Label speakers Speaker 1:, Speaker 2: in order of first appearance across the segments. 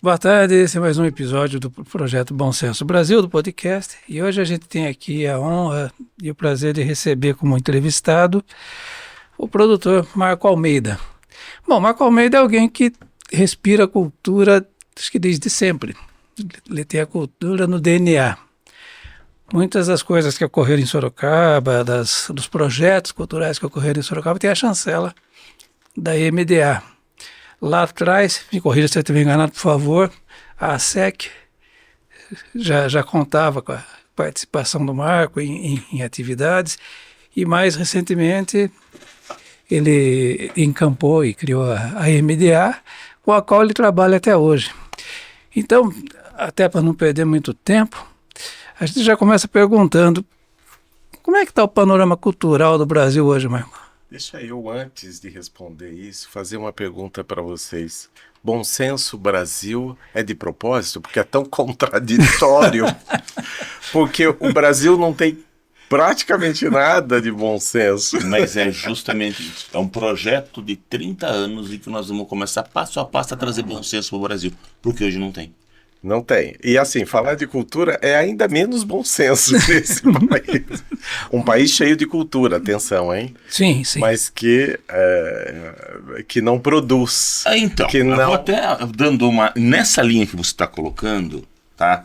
Speaker 1: Boa tarde, esse é mais um episódio do projeto Bom Senso Brasil, do podcast. E hoje a gente tem aqui a honra e o prazer de receber como entrevistado o produtor Marco Almeida. Bom, Marco Almeida é alguém que respira cultura, acho que desde sempre. Ele tem a cultura no DNA. Muitas das coisas que ocorreram em Sorocaba, dos projetos culturais que ocorreram em Sorocaba, tem a chancela da MDA. Lá atrás, me corrija se eu estiver enganado, por favor, a ASEC já contava com a participação do Marco em atividades e mais recentemente ele encampou e criou a MDA, com a qual ele trabalha até hoje. Então, até para não perder muito tempo, a gente já começa perguntando como é que está o panorama cultural do Brasil hoje, Marco?
Speaker 2: Deixa eu, antes de responder isso, fazer uma pergunta para vocês. Bom Senso Brasil é de propósito? Porque é tão contraditório. Porque o Brasil não tem praticamente nada de bom senso.
Speaker 3: Mas é justamente isso. É um projeto de 30 anos em que nós vamos começar passo a passo a trazer bom senso para o Brasil. Porque hoje não tem.
Speaker 2: Não tem. E assim, falar de cultura é ainda menos bom senso nesse país. Um país cheio de cultura, atenção, hein?
Speaker 1: Sim, sim.
Speaker 2: Mas que não produz.
Speaker 3: Então,
Speaker 2: que
Speaker 3: eu
Speaker 2: não...
Speaker 3: vou até dando uma... Nessa linha que você está colocando, tá?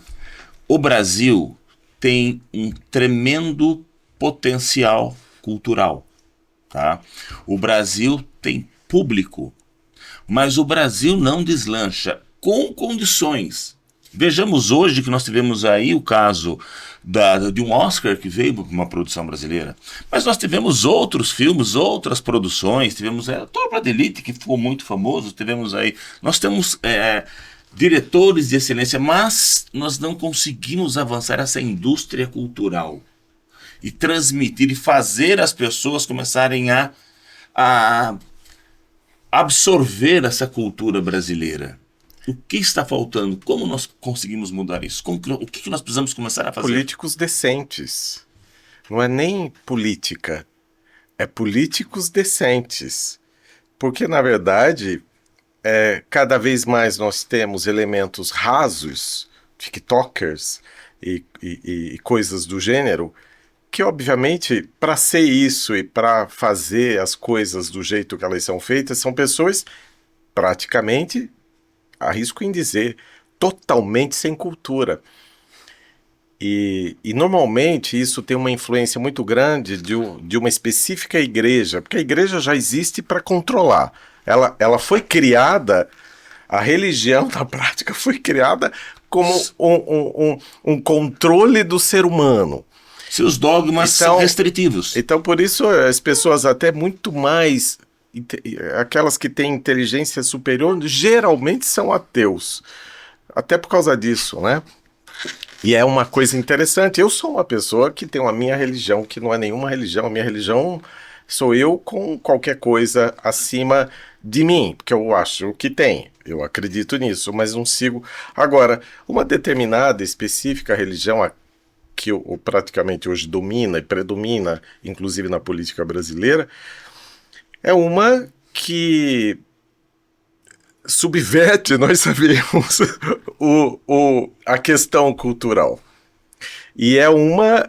Speaker 3: O Brasil tem um tremendo potencial cultural, tá? O Brasil tem público, mas o Brasil não deslancha com condições. Vejamos hoje que nós tivemos aí o caso de um Oscar que veio para uma produção brasileira. Mas nós tivemos outros filmes, outras produções. Tivemos a Tropa de Elite, que ficou muito famoso. Nós temos diretores de excelência, mas nós não conseguimos avançar essa indústria cultural e transmitir e fazer as pessoas começarem a absorver essa cultura brasileira. O que está faltando? Como nós conseguimos mudar isso? O que nós precisamos começar a fazer?
Speaker 2: Políticos decentes. Não é nem política. É políticos decentes. Porque, na verdade, cada vez mais nós temos elementos rasos, tiktokers e coisas do gênero, que, obviamente, para ser isso e para fazer as coisas do jeito que elas são feitas, são pessoas praticamente... arrisco em dizer, totalmente sem cultura. E normalmente isso tem uma influência muito grande de uma específica igreja, porque a igreja já existe para controlar. Ela foi criada, a religião na prática foi criada como um controle do ser humano.
Speaker 3: Seus dogmas são restritivos.
Speaker 2: Então, por isso, as pessoas até muito mais... aquelas que têm inteligência superior geralmente são ateus, até por causa disso, né? E é uma coisa interessante. Eu sou uma pessoa que tem a minha religião, que não é nenhuma religião. A minha religião sou eu com qualquer coisa acima de mim, porque eu acho que tem, eu acredito nisso, mas não sigo. Agora, uma determinada específica religião que praticamente hoje domina e predomina, inclusive na política brasileira, é uma que subverte, nós sabemos, a questão cultural. E é uma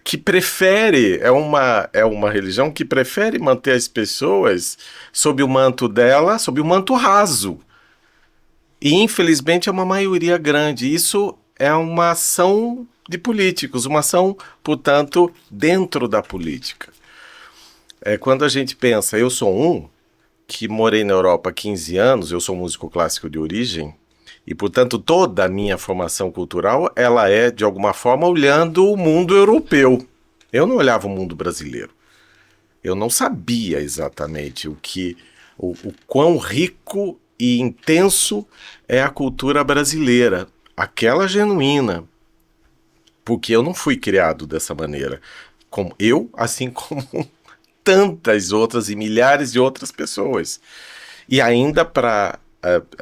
Speaker 2: que prefere, é uma religião que prefere manter as pessoas sob o manto dela, sob o manto raso. E, infelizmente, é uma maioria grande. Isso é uma ação de políticos, uma ação, portanto, dentro da política. Quando a gente pensa, eu sou que morei na Europa há 15 anos, eu sou músico clássico de origem, e, portanto, toda a minha formação cultural, ela é, de alguma forma, olhando o mundo europeu. Eu não olhava o mundo brasileiro. Eu não sabia exatamente o quão rico e intenso é a cultura brasileira, aquela genuína, porque eu não fui criado dessa maneira. Assim como tantas outras e milhares de outras pessoas. E ainda para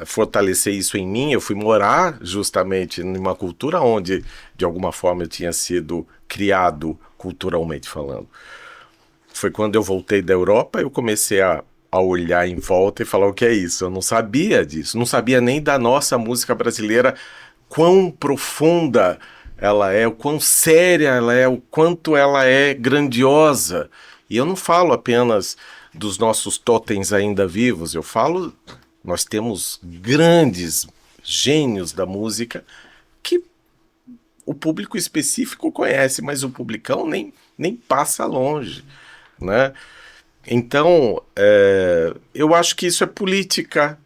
Speaker 2: fortalecer isso em mim, eu fui morar justamente numa cultura onde, de alguma forma, eu tinha sido criado culturalmente falando. Foi quando eu voltei da Europa, eu comecei a a olhar em volta e falar: o que é isso? Eu não sabia disso, não sabia nem da nossa música brasileira, quão profunda ela é, o quão séria ela é, o quanto ela é grandiosa. E eu não falo apenas dos nossos totens ainda vivos, eu falo, nós temos grandes gênios da música que o público específico conhece, mas o publicão nem passa longe, né? Então, eu acho que isso é política,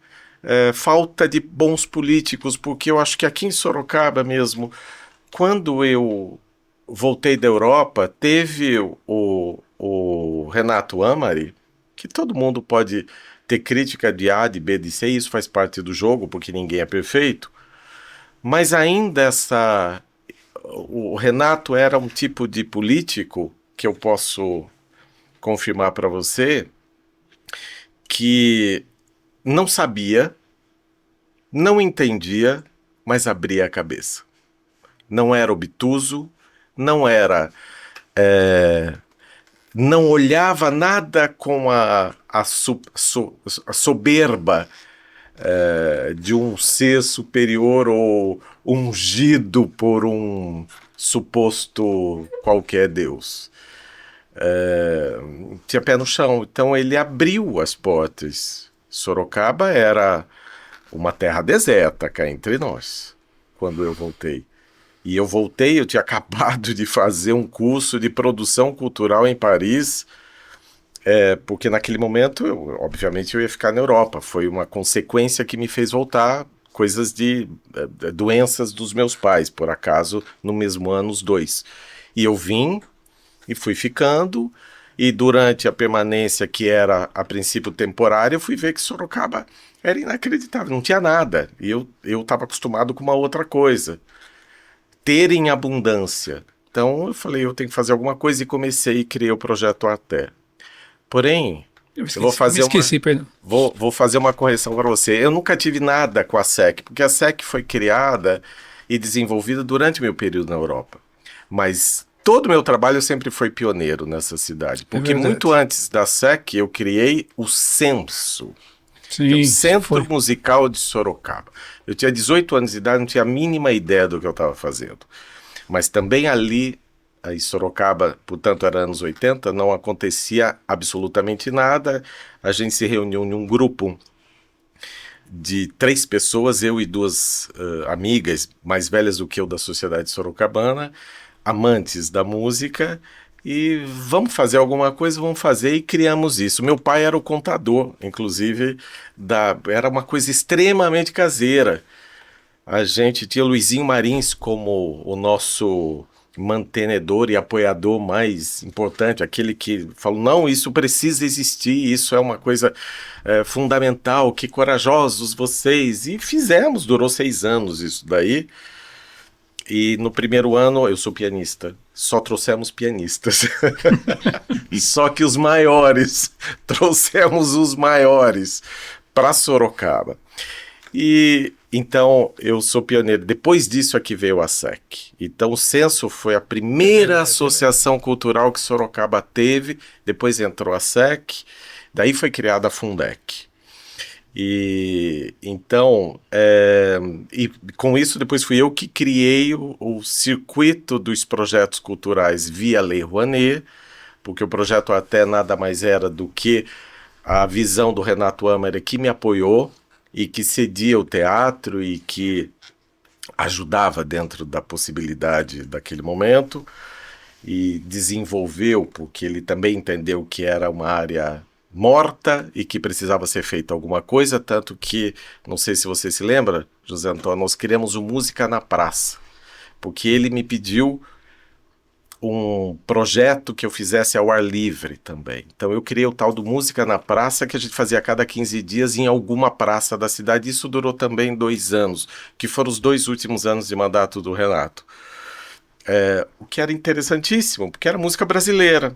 Speaker 2: falta de bons políticos, porque eu acho que aqui em Sorocaba mesmo, quando eu voltei da Europa, teve o Renato Amari, que todo mundo pode ter crítica de A, de B, de C, e isso faz parte do jogo, porque ninguém é perfeito, mas ainda o Renato era um tipo de político que eu posso confirmar para você, que não sabia, não entendia, mas abria a cabeça. Não era obtuso, não era... não olhava nada com a soberba de um ser superior ou ungido por um suposto qualquer Deus. Tinha pé no chão, então ele abriu as portas. Sorocaba era uma terra deserta cá entre nós, quando eu voltei. E eu voltei, eu tinha acabado de fazer um curso de produção cultural em Paris, porque naquele momento, obviamente, eu ia ficar na Europa. Foi uma consequência que me fez voltar, coisas de doenças dos meus pais, por acaso, no mesmo ano, os dois. E eu vim e fui ficando, e durante a permanência, que era a princípio temporária, eu fui ver que Sorocaba era inacreditável, não tinha nada. E eu estava acostumado com uma outra coisa. Ter em abundância. Então eu falei, eu tenho que fazer alguma coisa, e comecei e criei o projeto Até. Porém, eu vou fazer vou fazer uma correção para você. Eu nunca tive nada com a SEC, porque a SEC foi criada e desenvolvida durante meu período na Europa. Mas todo o meu trabalho sempre foi pioneiro nessa cidade, porque muito antes da SEC eu criei o Censo. Sim, o Centro Musical de Sorocaba. Eu tinha 18 anos de idade, não tinha a mínima ideia do que eu estava fazendo. Mas também ali, em Sorocaba, portanto era anos 80, não acontecia absolutamente nada. A gente se reuniu em um grupo de 3 pessoas, eu e 2 amigas mais velhas do que eu da sociedade sorocabana, amantes da música, e vamos fazer alguma coisa, vamos fazer, e criamos isso. Meu pai era o contador, inclusive, era uma coisa extremamente caseira. A gente tinha Luizinho Marins como o nosso mantenedor e apoiador mais importante, aquele que falou, não, isso precisa existir, isso é uma coisa fundamental, que corajosos vocês, e fizemos, durou 6 anos isso daí. E no primeiro ano, eu sou pianista, só trouxemos pianistas. Só que os maiores, trouxemos os maiores para Sorocaba. E então eu sou pioneiro. Depois disso aqui veio a SEC. Então o Censo foi a primeira associação cultural que Sorocaba teve, depois entrou a SEC, daí foi criada a Fundec. E então, e com isso depois fui eu que criei o circuito dos projetos culturais via Lei Rouanet, porque o projeto Até nada mais era do que a visão do Renato Amari, que me apoiou e que cedia o teatro e que ajudava dentro da possibilidade daquele momento, e desenvolveu, porque ele também entendeu que era uma área morta e que precisava ser feita alguma coisa, tanto que, não sei se você se lembra, José Antônio, nós criamos o Música na Praça, porque ele me pediu um projeto que eu fizesse ao ar livre também. Então eu criei o tal do Música na Praça, que a gente fazia a cada 15 dias em alguma praça da cidade. Isso durou também 2 anos, que foram os 2 últimos anos de mandato do Renato. O que era interessantíssimo, porque era música brasileira.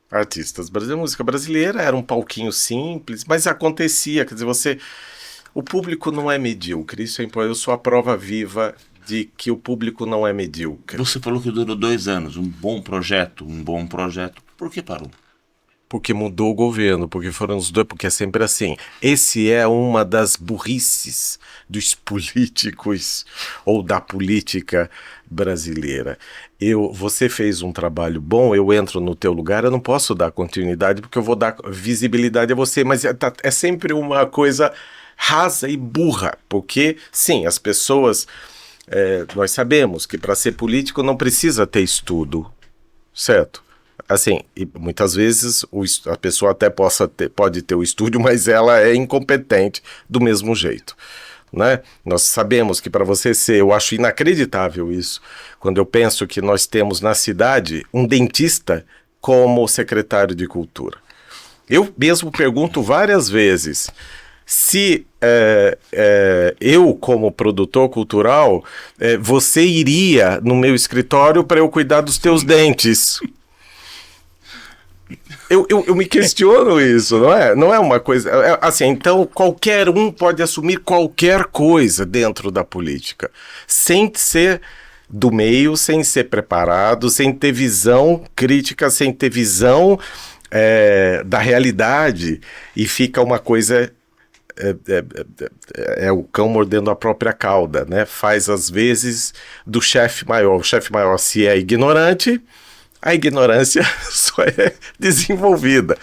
Speaker 2: Artistas brasileiros, música brasileira, era um palquinho simples, mas acontecia, quer dizer, o público não é medíocre, isso é importante, eu sou a prova viva de que o público não é medíocre.
Speaker 3: Você falou que durou 2 anos, um bom projeto, por que parou?
Speaker 2: porque mudou o governo, porque foram os dois, porque é sempre assim. Esse é uma das burrices dos políticos ou da política brasileira. Você fez um trabalho bom, eu entro no teu lugar, eu não posso dar continuidade porque eu vou dar visibilidade a você, mas é sempre uma coisa rasa e burra, porque sim, as pessoas, nós sabemos que para ser político não precisa ter estudo, certo? Assim, e muitas vezes a pessoa até pode ter o estudo, mas ela é incompetente do mesmo jeito, né? Nós sabemos que para você ser, eu acho inacreditável isso, quando eu penso que nós temos na cidade um dentista como secretário de cultura. Eu mesmo pergunto várias vezes se eu, como produtor cultural, você iria no meu escritório para eu cuidar dos teus dentes. Eu me questiono isso, não é? Não é uma coisa... assim, então qualquer um pode assumir qualquer coisa dentro da política, sem ser do meio, sem ser preparado, sem ter visão crítica, sem ter visão da realidade, e fica uma coisa... É o cão mordendo a própria cauda, né? Faz às vezes do chefe maior. O chefe maior, se é ignorante... a ignorância só é desenvolvida,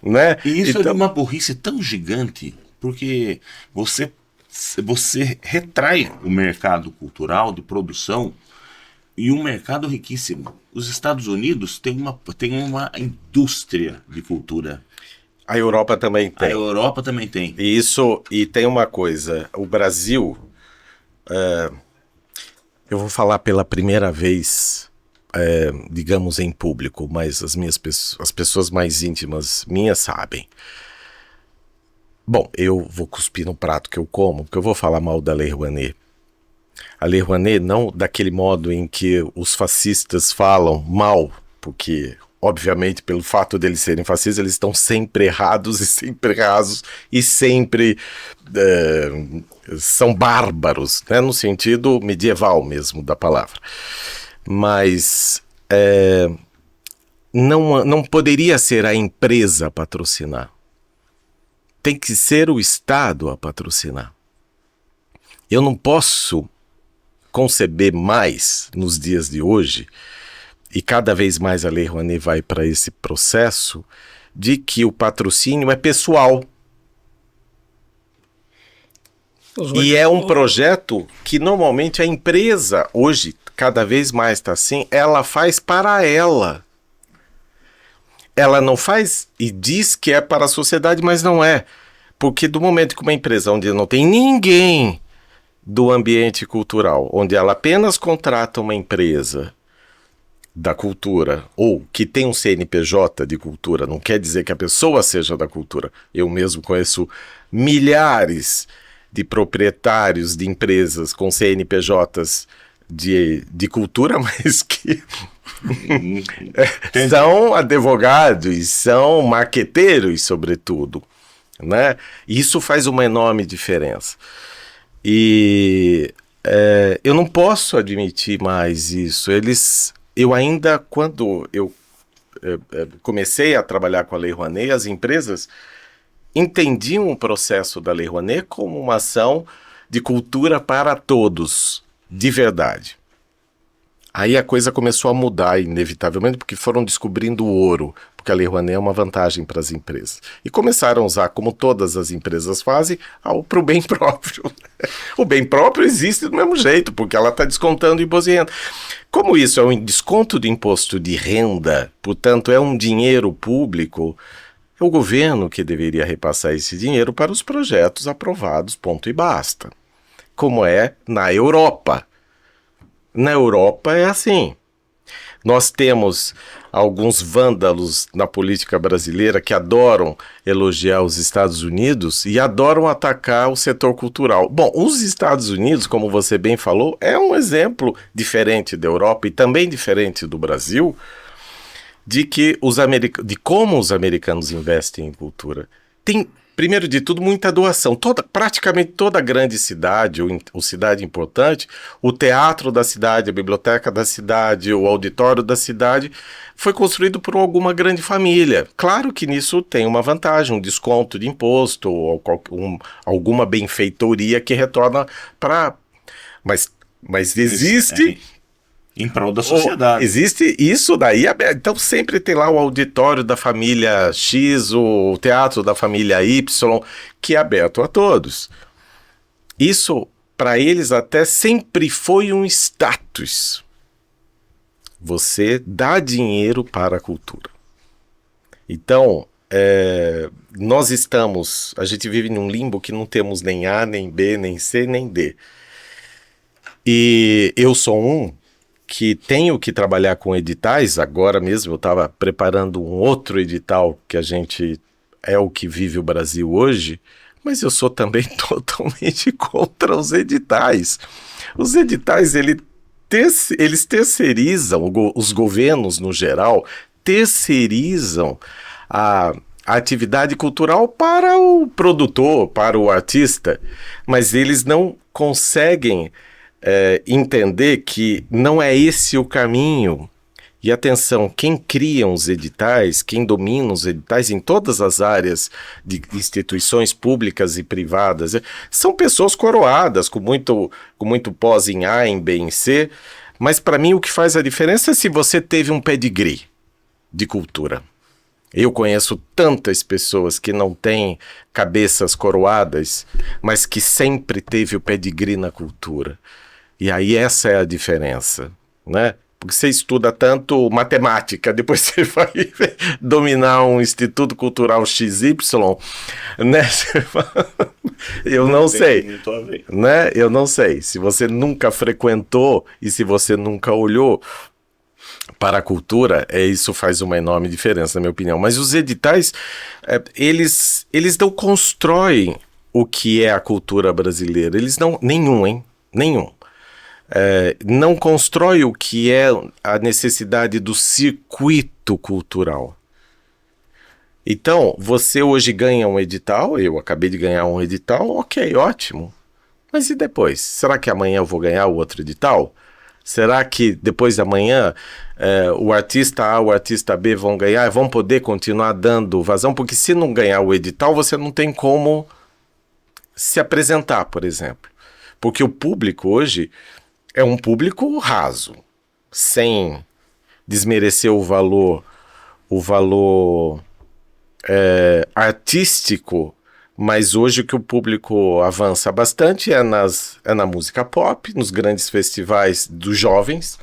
Speaker 2: né?
Speaker 3: E isso é uma burrice tão gigante, porque você retrai o mercado cultural de produção e um mercado riquíssimo. Os Estados Unidos têm uma indústria de cultura.
Speaker 2: A Europa também tem.
Speaker 3: A Europa também tem.
Speaker 2: E tem uma coisa, o Brasil, eu vou falar pela primeira vez... digamos em público, mas as pessoas mais íntimas minhas sabem. Bom, eu vou cuspir no prato que eu como, porque eu vou falar mal da Lei Rouanet. A Lei Rouanet não daquele modo em que os fascistas falam mal, porque, obviamente, pelo fato deles serem fascistas, eles estão sempre errados e sempre rasos e sempre são bárbaros, né, no sentido medieval mesmo da palavra. Mas não poderia ser a empresa a patrocinar. Tem que ser o Estado a patrocinar. Eu não posso conceber mais, nos dias de hoje, e cada vez mais a Lei Rouanet vai para esse processo, de que o patrocínio é pessoal. E é um projeto que normalmente a empresa, hoje, cada vez mais está assim, ela faz para ela. Ela não faz e diz que é para a sociedade, mas não é. Porque do momento que uma empresa onde não tem ninguém do ambiente cultural, onde ela apenas contrata uma empresa da cultura, ou que tem um CNPJ de cultura, não quer dizer que a pessoa seja da cultura. Eu mesmo conheço milhares de proprietários de empresas com CNPJs de cultura, mas que são advogados, são marqueteiros, sobretudo, né? Isso faz uma enorme diferença. E eu não posso admitir mais isso. Eu ainda, quando eu comecei a trabalhar com a Lei Rouanet, as empresas entendiam o processo da Lei Rouanet como uma ação de cultura para todos, de verdade. Aí a coisa começou a mudar, inevitavelmente, porque foram descobrindo o ouro, porque a Lei Rouanet é uma vantagem para as empresas. E começaram a usar, como todas as empresas fazem, para o bem próprio. O bem próprio existe do mesmo jeito, porque ela está descontando imposto de renda. Como isso é um desconto de imposto de renda, portanto é um dinheiro público, é o governo que deveria repassar esse dinheiro para os projetos aprovados, ponto e basta. Como é na Europa. Na Europa é assim. Nós temos alguns vândalos na política brasileira que adoram elogiar os Estados Unidos e adoram atacar o setor cultural. Bom, os Estados Unidos, como você bem falou, é um exemplo diferente da Europa e também diferente do Brasil, de como os americanos investem em cultura. Tem primeiro de tudo, muita doação. Praticamente toda grande cidade, ou cidade importante, o teatro da cidade, a biblioteca da cidade, o auditório da cidade, foi construído por alguma grande família. Claro que nisso tem uma vantagem, um desconto de imposto, ou alguma benfeitoria que retorna para... Mas existe...
Speaker 3: Em prol da sociedade.
Speaker 2: Existe isso daí, então sempre tem lá o auditório da família X, o teatro da família Y, que é aberto a todos. Isso, para eles, até sempre foi um status. Você dá dinheiro para a cultura. Então, a gente vive num limbo que não temos nem A, nem B, nem C, nem D. E eu sou que tenho que trabalhar com editais. Agora mesmo eu estava preparando um outro edital, que é o que vive o Brasil hoje, mas eu sou também totalmente contra os editais. Os editais, eles terceirizam, os governos no geral, terceirizam a atividade cultural para o produtor, para o artista, mas eles não conseguem entender que não é esse o caminho. E atenção, quem cria os editais, quem domina os editais em todas as áreas de instituições públicas e privadas, são pessoas coroadas, com muito pós em A, em B, em C, mas para mim o que faz a diferença é se você teve um pedigree de cultura. Eu conheço tantas pessoas que não têm cabeças coroadas, mas que sempre teve o pedigree na cultura. E aí essa é a diferença, né? Porque você estuda tanto matemática, depois você vai dominar um Instituto Cultural XY, né? Eu não sei, né? Eu não sei. Se você nunca frequentou e se você nunca olhou para a cultura, isso faz uma enorme diferença, na minha opinião. Mas os editais, eles não constroem o que é a cultura brasileira. Eles não... Nenhum. Não constrói o que é a necessidade do circuito cultural. Então, você hoje ganha um edital, eu acabei de ganhar um edital, ok, ótimo. Mas e depois? Será que amanhã eu vou ganhar o outro edital? Será que depois de amanhã o artista A, o artista B vão ganhar, vão poder continuar dando vazão? Porque se não ganhar o edital, você não tem como se apresentar, por exemplo. Porque o público hoje é um público raso, sem desmerecer o valor artístico, mas hoje o que o público avança bastante é na música pop, nos grandes festivais dos jovens,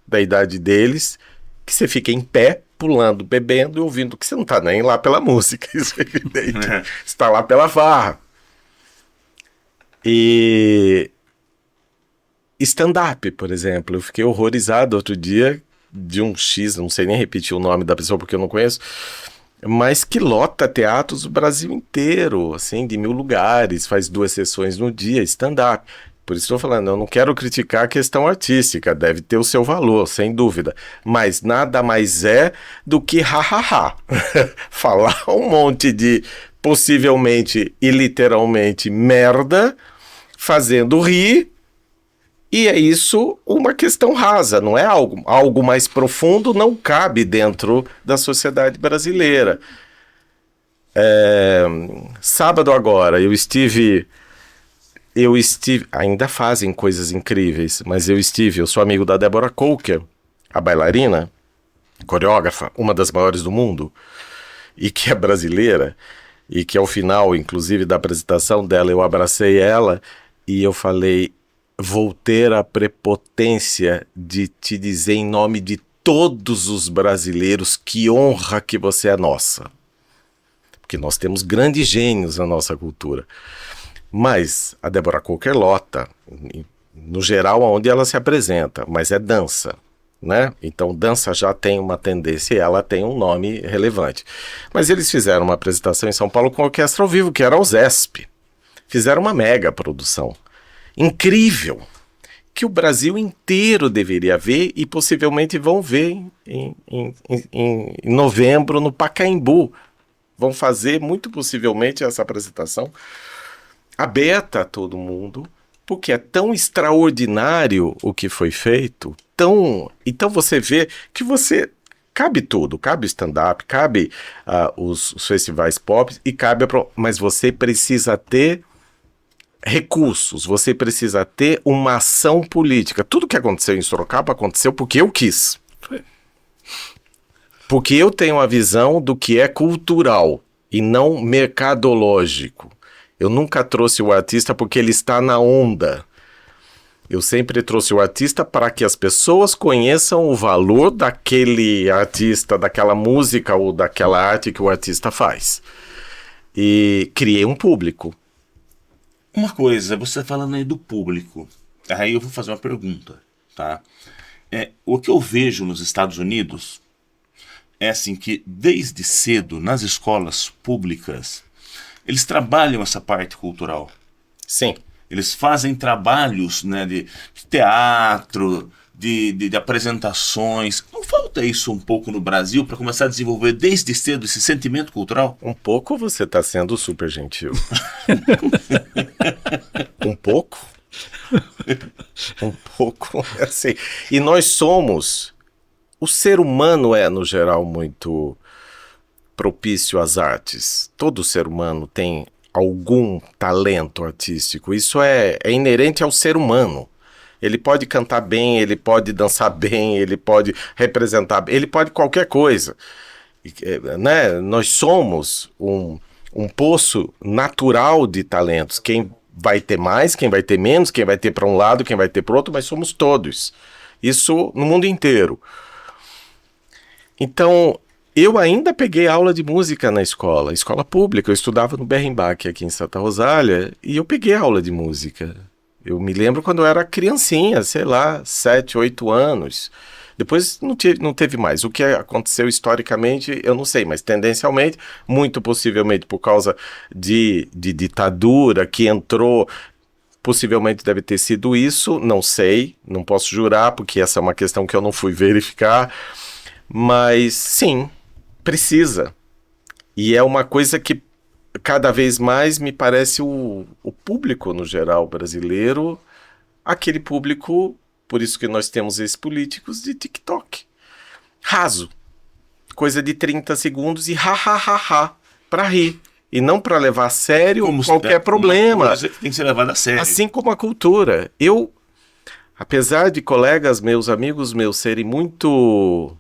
Speaker 2: da idade deles, que você fica em pé, pulando, bebendo e ouvindo, que você não está nem lá pela música, isso é evidente, você está lá pela farra. E stand-up, por exemplo, eu fiquei horrorizado outro dia de um X, não sei nem repetir o nome da pessoa porque eu não conheço, mas que lota teatros do Brasil inteiro, assim, de 1000 lugares, faz 2 sessões no dia, stand-up. Por isso estou falando, eu não quero criticar a questão artística, deve ter o seu valor, sem dúvida, mas nada mais é do que ha-ha-ha. Falar um monte de, possivelmente e literalmente, merda, fazendo rir. E é isso uma questão rasa, não é algo mais profundo, não cabe dentro da sociedade brasileira. Sábado agora, eu estive, ainda fazem coisas incríveis, mas eu sou amigo da Deborah Coker, a bailarina, coreógrafa, uma das maiores do mundo, e que é brasileira, e que ao final, inclusive, da apresentação dela, eu abracei ela e eu falei: vou ter a prepotência de te dizer em nome de todos os brasileiros que honra que você é nossa. Porque nós temos grandes gênios na nossa cultura. Mas a Deborah Coker lota, no geral, onde ela se apresenta, mas é dança, né? Então dança já tem uma tendência e ela tem um nome relevante. Mas eles fizeram uma apresentação em São Paulo com a orquestra ao vivo, que era o ZESP. Fizeram uma mega produção. Incrível, que o Brasil inteiro deveria ver e possivelmente vão ver em novembro no Pacaembu, vão fazer, muito possivelmente, essa apresentação aberta a todo mundo, porque é tão extraordinário o que foi feito, então você vê que cabe tudo, cabe stand-up, cabe os festivais pop, e mas você precisa ter recursos, você precisa ter uma ação política. Tudo que aconteceu em Sorocaba aconteceu porque eu quis. Porque eu tenho a visão do que é cultural e não mercadológico. Eu nunca trouxe o artista porque ele está na onda. Eu sempre trouxe o artista para que as pessoas conheçam o valor daquele artista, daquela música ou daquela arte que o artista faz. E criei um público.
Speaker 3: Uma coisa, você está falando aí do público. Aí eu vou fazer uma pergunta, tá? O que eu vejo nos Estados Unidos é assim que desde cedo nas escolas públicas eles trabalham essa parte cultural.
Speaker 2: Sim.
Speaker 3: Eles fazem trabalhos, né, de teatro, de apresentações. Não falta isso um pouco no Brasil para começar a desenvolver desde cedo esse sentimento cultural?
Speaker 2: Um pouco você está sendo super gentil. Um pouco? Um pouco, assim. E nós somos... O ser humano é, no geral, muito propício às artes. Todo ser humano tem algum talento artístico. Isso é inerente ao ser humano. Ele pode cantar bem, ele pode dançar bem, ele pode representar bem, ele pode qualquer coisa. Né? Nós somos um poço natural de talentos. Quem vai ter mais, quem vai ter menos, quem vai ter para um lado, quem vai ter para o outro, mas somos todos. Isso no mundo inteiro. Então, eu ainda peguei aula de música na escola pública. Eu estudava no Berrenbach aqui em Santa Rosália e eu peguei aula de música. Eu me lembro quando eu era criancinha, sei lá, 7, 8 anos. Depois não teve mais. O que aconteceu historicamente, eu não sei, mas tendencialmente, muito possivelmente por causa de ditadura que entrou, possivelmente deve ter sido isso, não sei, não posso jurar, porque essa é uma questão que eu não fui verificar. Mas sim, precisa. E é uma coisa que cada vez mais me parece o público no geral brasileiro, aquele público, por isso que nós temos esses políticos de TikTok. Raso. Coisa de 30 segundos e para rir. E não para levar a sério qualquer problema.
Speaker 3: Coisa que tem que ser levada a sério.
Speaker 2: Assim como a cultura. Eu, apesar de colegas meus, amigos meus serem muito...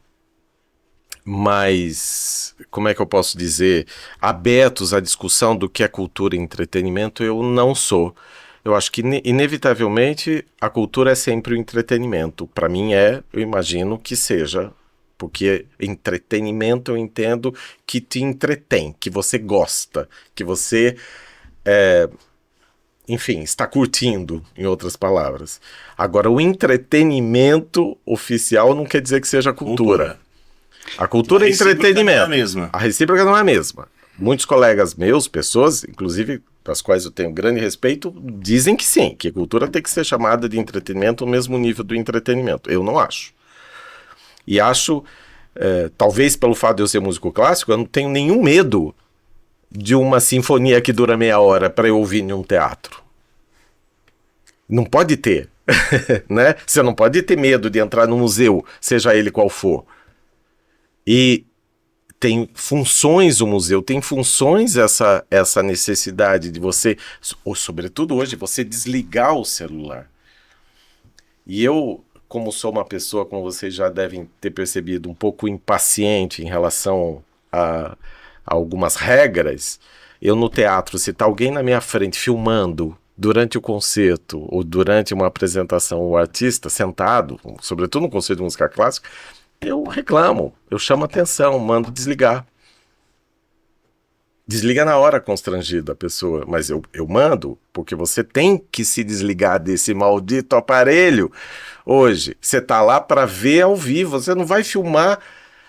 Speaker 2: mais, como é que eu posso dizer, abertos à discussão do que é cultura e entretenimento, eu não sou. Eu acho que, inevitavelmente, a cultura é sempre o entretenimento. Para mim eu imagino que seja, porque entretenimento eu entendo que te entretém, que você gosta, que você, enfim, está curtindo, em outras palavras. Agora, o entretenimento oficial não quer dizer que seja cultura. A cultura é entretenimento.
Speaker 3: Não é a mesma.
Speaker 2: A recíproca não é a mesma. Muitos colegas meus, pessoas, inclusive para as quais eu tenho grande respeito, dizem que sim, que a cultura tem que ser chamada de entretenimento ao mesmo nível do entretenimento. Eu não acho. E acho, talvez pelo fato de eu ser músico clássico, eu não tenho nenhum medo de uma sinfonia que dura meia hora para eu ouvir em um teatro. Não pode ter. Né? Você não pode ter medo de entrar no museu, seja ele qual for. E tem funções o museu, tem funções essa necessidade de você, ou sobretudo hoje, você desligar o celular. E eu, como sou uma pessoa, como vocês já devem ter percebido, um pouco impaciente em relação a algumas regras, eu no teatro, se está alguém na minha frente filmando durante o concerto ou durante uma apresentação, o artista sentado, sobretudo no concerto de música clássica, eu reclamo, eu chamo atenção, mando desligar. Desliga na hora constrangida a pessoa, mas eu mando, porque você tem que se desligar desse maldito aparelho hoje. Você tá lá para ver ao vivo, você não vai filmar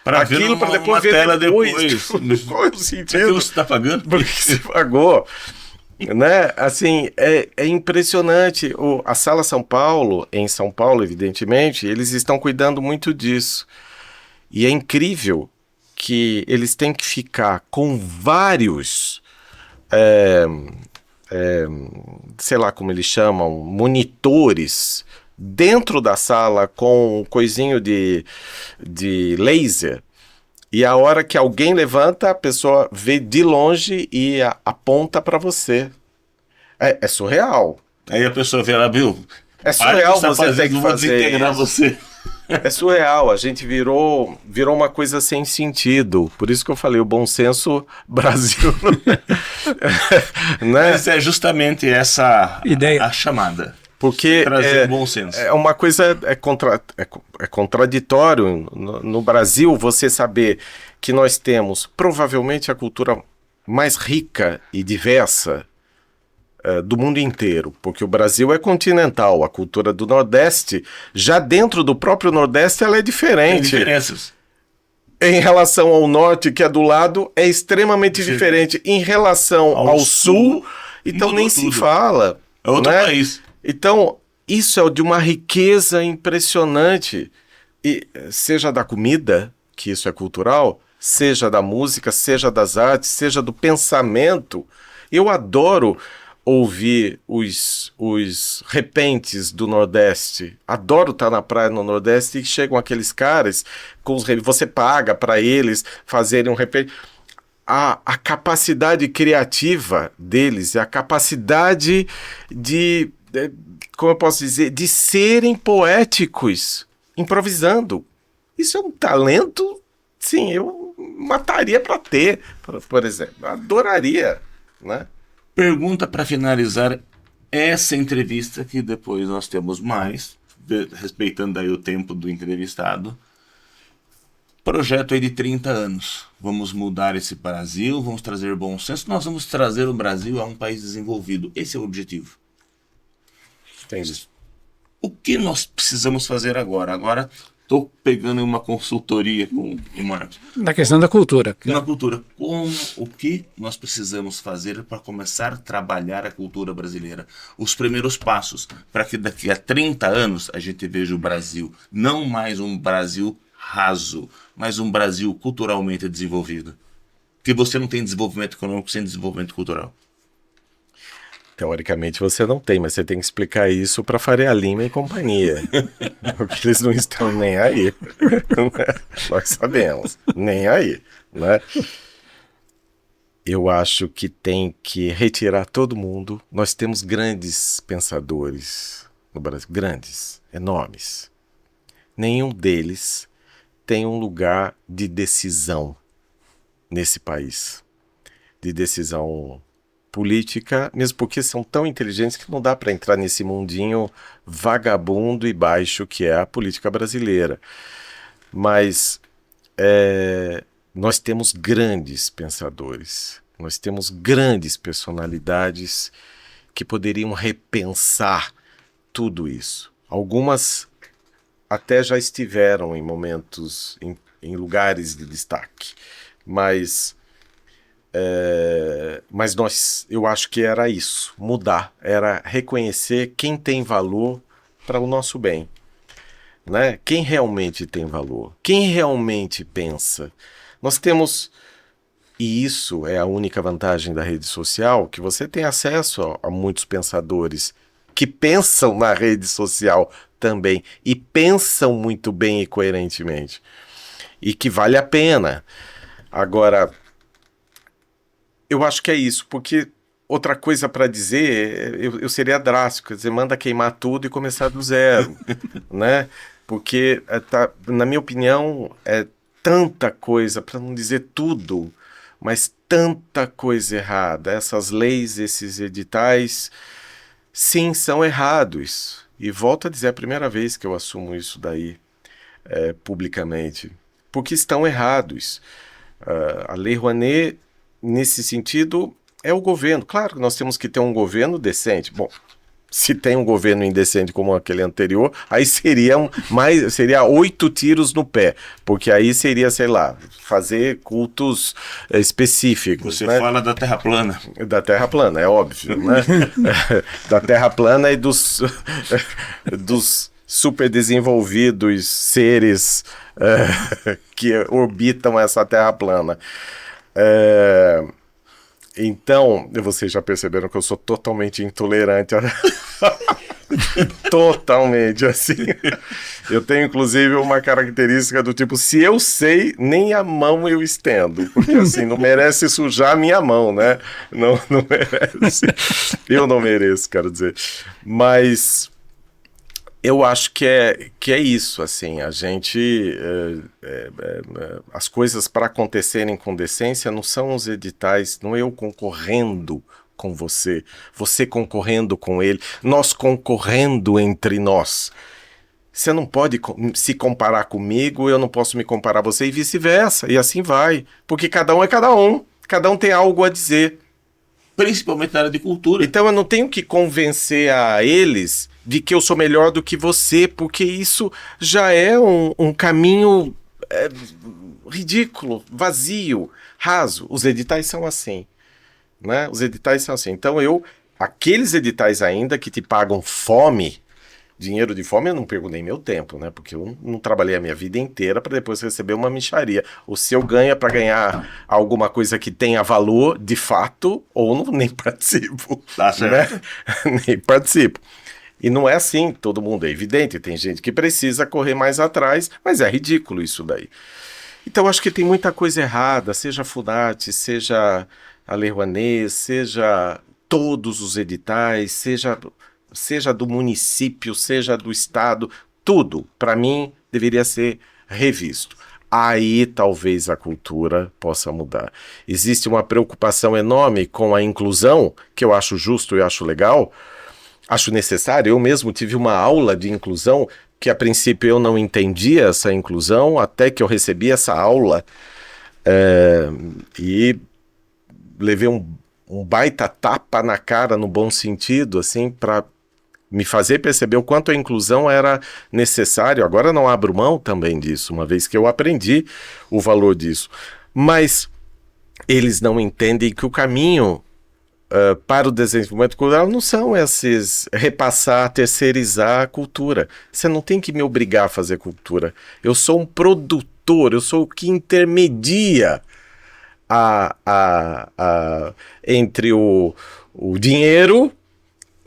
Speaker 3: para
Speaker 2: aquilo para depois ver
Speaker 3: tela depois.
Speaker 2: Qual é o sentido?
Speaker 3: Você está pagando?
Speaker 2: Porque você pagou. Né? Assim, é impressionante. A Sala São Paulo, em São Paulo, evidentemente, eles estão cuidando muito disso. E é incrível que eles têm que ficar com vários, sei lá como eles chamam, monitores dentro da sala com um coisinho de laser, e a hora que alguém levanta, a pessoa vê de longe e aponta para você. É surreal.
Speaker 3: Aí a pessoa vê lá, viu?
Speaker 2: É surreal você ter que fazer
Speaker 3: desintegrar
Speaker 2: isso.
Speaker 3: você.
Speaker 2: É surreal, a gente virou uma coisa sem sentido. Por isso que eu falei, o bom senso Brasil. Né?
Speaker 3: Mas é justamente essa
Speaker 1: Ideia.
Speaker 3: a chamada.
Speaker 2: Porque
Speaker 3: Trazer bom senso.
Speaker 2: é uma coisa, é contraditório no Brasil você saber que nós temos provavelmente a cultura mais rica e diversa do mundo inteiro, porque o Brasil é continental, a cultura do Nordeste, já dentro do próprio Nordeste, ela é
Speaker 3: Tem
Speaker 2: diferente.
Speaker 3: diferenças.
Speaker 2: Em relação ao Norte, que é do lado, é extremamente diferente. Em relação ao Sul, então
Speaker 3: mudou
Speaker 2: nem se
Speaker 3: tudo.
Speaker 2: fala.
Speaker 3: É outro
Speaker 2: né?
Speaker 3: país.
Speaker 2: Então, isso é de uma riqueza impressionante, e seja da comida, que isso é cultural, seja da música, seja das artes, seja do pensamento. Eu adoro ouvir os repentes do Nordeste. Adoro estar na praia no Nordeste e chegam aqueles caras, você paga para eles fazerem um repente. A capacidade criativa deles, a capacidade como eu posso dizer, de serem poéticos, improvisando. Isso é um talento, sim, eu mataria para ter, por exemplo. Adoraria, né?
Speaker 3: Pergunta para finalizar essa entrevista, que depois nós temos mais, respeitando aí o tempo do entrevistado. Projeto aí de 30 anos. Vamos mudar esse Brasil, vamos trazer bom senso, nós vamos trazer o Brasil a um país desenvolvido. Esse é o objetivo.
Speaker 2: Entendi.
Speaker 3: O que nós precisamos fazer agora? Agora estou pegando uma consultoria com o Marcos.
Speaker 1: Na questão da cultura.
Speaker 3: Na cultura, o que nós precisamos fazer para começar a trabalhar a cultura brasileira? Os primeiros passos para que daqui a 30 anos a gente veja o Brasil, não mais um Brasil raso, mas um Brasil culturalmente desenvolvido. Porque você não tem desenvolvimento econômico sem desenvolvimento cultural.
Speaker 2: Teoricamente você não tem, mas você tem que explicar isso para Faria Lima e companhia. Porque eles não estão nem aí. Nós sabemos, nem aí. Né? Eu acho que tem que retirar todo mundo. Nós temos grandes pensadores no Brasil, grandes, enormes. Nenhum deles tem um lugar de decisão nesse país. De decisão política, mesmo porque são tão inteligentes que não dá para entrar nesse mundinho vagabundo e baixo que é a política brasileira. Mas nós temos grandes pensadores, nós temos grandes personalidades que poderiam repensar tudo isso. Algumas até já estiveram em momentos, em lugares de destaque, mas eu acho que era isso, mudar, era reconhecer quem tem valor para o nosso bem, né? Quem realmente tem valor, quem realmente pensa. Nós temos, e isso é a única vantagem da rede social, que você tem acesso a muitos pensadores que pensam na rede social também, e pensam muito bem e coerentemente, e que vale a pena. Agora, eu acho que é isso, porque outra coisa para dizer, eu seria drástico, quer dizer, manda queimar tudo e começar do zero, né? Porque, na minha opinião, é tanta coisa, para não dizer tudo, mas tanta coisa errada. Essas leis, esses editais, sim, são errados. E volto a dizer, é a primeira vez que eu assumo isso daí publicamente, porque estão errados. A Lei Rouanet, nesse sentido, é o governo. Claro que nós temos que ter um governo decente. Bom, se tem um governo indecente como aquele anterior, aí seria 8 tiros no pé, porque aí seria, sei lá, fazer cultos específicos.
Speaker 3: Você
Speaker 2: né?
Speaker 3: fala da Terra plana.
Speaker 2: Da Terra plana, é óbvio, né? Da Terra plana e dos super desenvolvidos seres que orbitam essa Terra plana. Então, vocês já perceberam que eu sou totalmente intolerante totalmente, assim. Eu tenho, inclusive, uma característica do tipo, se eu sei, nem a mão eu estendo. Porque, assim, não merece sujar a minha mão, né? Não merece. Eu não mereço, quero dizer. Mas eu acho que é isso, assim. A gente... as coisas para acontecerem com decência não são os editais, não é eu concorrendo com você concorrendo com ele, nós concorrendo entre nós. Você não pode se comparar comigo, eu não posso me comparar a você e vice-versa, e assim vai, porque cada um é cada um tem algo a dizer.
Speaker 3: Principalmente na área de cultura.
Speaker 2: Então eu não tenho que convencer a eles de que eu sou melhor do que você, porque isso já é um caminho ridículo, vazio, raso. Os editais são assim. Né? Os editais são assim. Então aqueles editais ainda que te pagam fome, dinheiro de fome, eu não perco nem meu tempo, né? Porque eu não trabalhei a minha vida inteira para depois receber uma mixaria. Ou se eu ganho para ganhar alguma coisa que tenha valor de fato, ou nem participo.
Speaker 3: Tá certo.
Speaker 2: Né? Nem participo. E não é assim, todo mundo é evidente, tem gente que precisa correr mais atrás, mas é ridículo isso daí. Então acho que tem muita coisa errada, seja a Funarte, seja a Lei Rouanet, seja todos os editais, seja do município, seja do estado, tudo, para mim, deveria ser revisto. Aí talvez a cultura possa mudar. Existe uma preocupação enorme com a inclusão, que eu acho justo e acho legal, acho necessário. Eu mesmo tive uma aula de inclusão, que a princípio eu não entendia essa inclusão, até que eu recebi essa aula, e levei um baita tapa na cara, no bom sentido, assim, para me fazer perceber o quanto a inclusão era necessário. Agora não abro mão também disso, uma vez que eu aprendi o valor disso. Mas eles não entendem que o caminho para o desenvolvimento cultural não são esses repassar, terceirizar a cultura. Você não tem que me obrigar a fazer cultura. Eu sou um produtor, eu sou o que intermedia entre o dinheiro,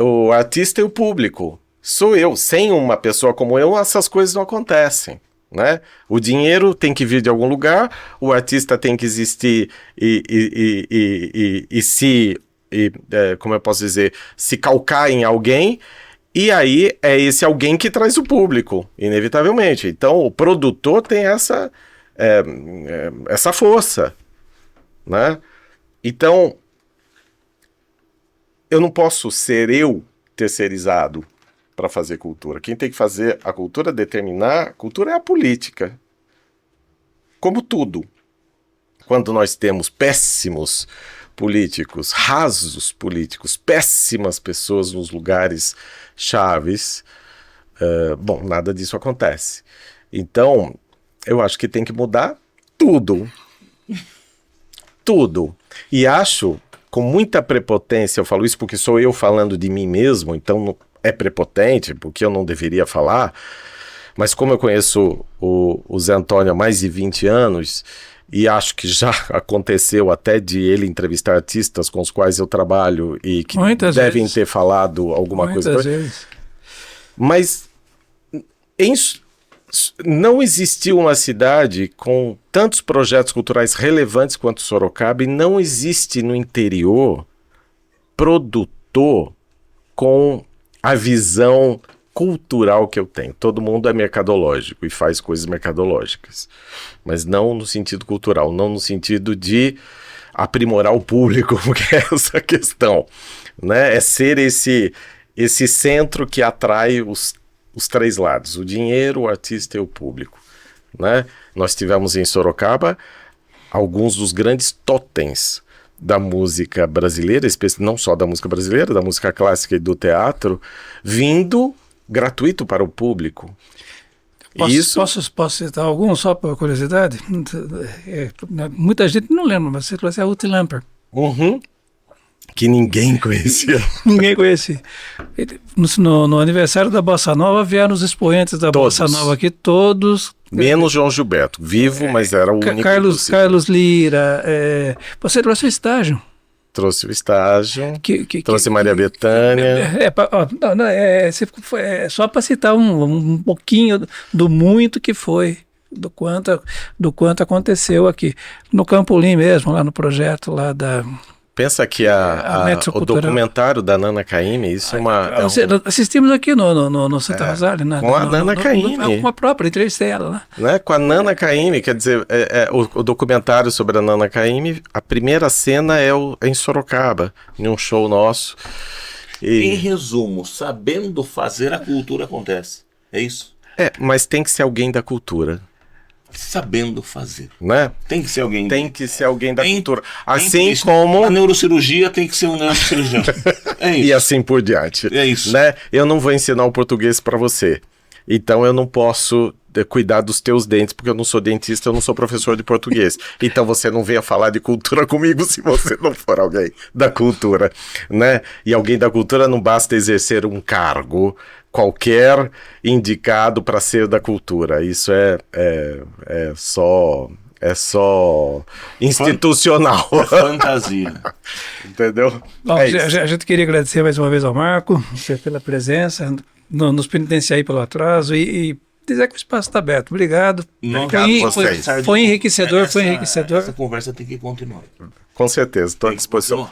Speaker 2: o artista e o público. Sou eu. Sem uma pessoa como eu, essas coisas não acontecem, né? O dinheiro tem que vir de algum lugar, o artista tem que existir como eu posso dizer, se calcar em alguém, e aí é esse alguém que traz o público, inevitavelmente. Então o produtor tem essa força, né? Então, eu não posso ser eu terceirizado para fazer cultura. Quem tem que fazer a cultura, determinar a cultura é a política. Como tudo. Quando nós temos péssimos políticos, rasos políticos, péssimas pessoas nos lugares chaves, nada disso acontece. Então, eu acho que tem que mudar tudo. Tudo. E acho, com muita prepotência, eu falo isso porque sou eu falando de mim mesmo, então é prepotente, porque eu não deveria falar, mas como eu conheço o Zé Antônio há mais de 20 anos, e acho que já aconteceu até de ele entrevistar artistas com os quais eu trabalho e que
Speaker 1: muitas
Speaker 2: devem
Speaker 1: vezes
Speaker 2: ter falado alguma
Speaker 1: muitas
Speaker 2: coisa.
Speaker 1: Vezes.
Speaker 2: Mas não existiu uma cidade com tantos projetos culturais relevantes quanto Sorocaba, e não existe no interior produtor com a visão cultural que eu tenho. Todo mundo é mercadológico e faz coisas mercadológicas, mas não no sentido cultural, não no sentido de aprimorar o público, porque é essa questão, né? É ser esse centro que atrai os três lados, o dinheiro, o artista e o público, né? Nós tivemos em Sorocaba alguns dos grandes totens da música brasileira, não só da música brasileira, da música clássica e do teatro, vindo gratuito para o público.
Speaker 1: Posso citar algum, só por curiosidade? Muita gente não lembra, mas você trouxe a Ruth Lamper.
Speaker 2: Uhum. Que ninguém conhecia.
Speaker 1: Ninguém conhecia. No aniversário da Bossa Nova vieram os expoentes da
Speaker 2: Todos.
Speaker 1: Bossa Nova aqui, todos.
Speaker 2: Menos João Gilberto, vivo, mas era o único
Speaker 1: Carlos Lira, você trouxe o estágio.
Speaker 2: Trouxe o estágio, trouxe Maria Bethânia.
Speaker 1: Só para citar um pouquinho do muito que foi, do quanto aconteceu aqui. No Campolim mesmo, lá no projeto lá da...
Speaker 2: Pensa que o documentário da Nana Caymmi, isso é uma...
Speaker 1: Assistimos aqui no Santa Rosália.
Speaker 2: Com a Nana Caymmi.
Speaker 1: Com a própria, entrevistei ela lá.
Speaker 2: Né? Com a Nana Caymmi, quer dizer, o documentário sobre a Nana Caymmi, a primeira cena é em Sorocaba, em um show nosso.
Speaker 3: Em resumo, sabendo fazer, a cultura acontece. É isso?
Speaker 2: Mas tem que ser alguém da cultura.
Speaker 3: Sabendo fazer.
Speaker 2: Né?
Speaker 3: Tem que ser alguém.
Speaker 2: Tem que ser alguém da cultura. Assim como...
Speaker 3: A neurocirurgia tem que ser um neurocirurgião. É isso.
Speaker 2: E assim por diante.
Speaker 3: É isso.
Speaker 2: Né? Eu não vou ensinar o português para você. Então eu não posso cuidar dos teus dentes, porque eu não sou dentista, eu não sou professor de português. Então você não venha falar de cultura comigo se você não for alguém da cultura, né? E alguém da cultura não basta exercer um cargo qualquer indicado para ser da cultura. Isso é só institucional.
Speaker 3: É fantasia.
Speaker 2: Entendeu?
Speaker 1: Bom, a gente queria agradecer mais uma vez ao Marco pela presença, nos penitenciar aí pelo atraso e dizer que o espaço está aberto. Obrigado. Foi enriquecedor,
Speaker 3: Essa conversa tem que continuar.
Speaker 2: Com certeza, estou à disposição.